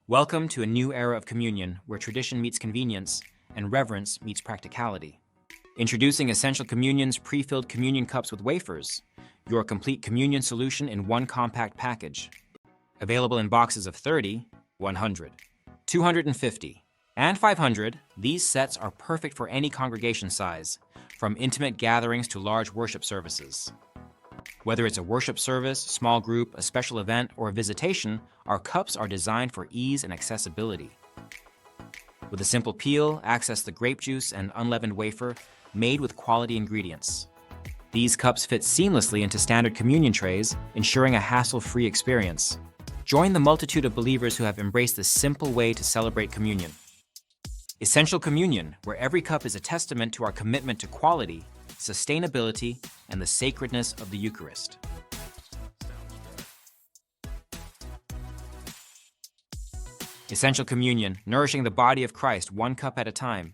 Welcome to a new era of communion where tradition meets convenience and reverence meets practicality. Introducing Essential Communion's pre-filled communion cups with wafers, your complete communion solution in one compact package. Available in boxes of 30, 100, 250, and 500, these sets are perfect for any congregation size, from intimate gatherings to large worship services. Whether it's a worship service, small group, a special event, or a visitation, our cups are designed for ease and accessibility. With a simple peel, access the grape juice and unleavened wafer made with quality ingredients. These cups fit seamlessly into standard communion trays, ensuring a hassle-free experience. Join the multitude of believers who have embraced this simple way to celebrate communion. Essential Communion, where every cup is a testament to our commitment to quality, sustainability, and the sacredness of the Eucharist. Essential Communion, nourishing the body of Christ one cup at a time.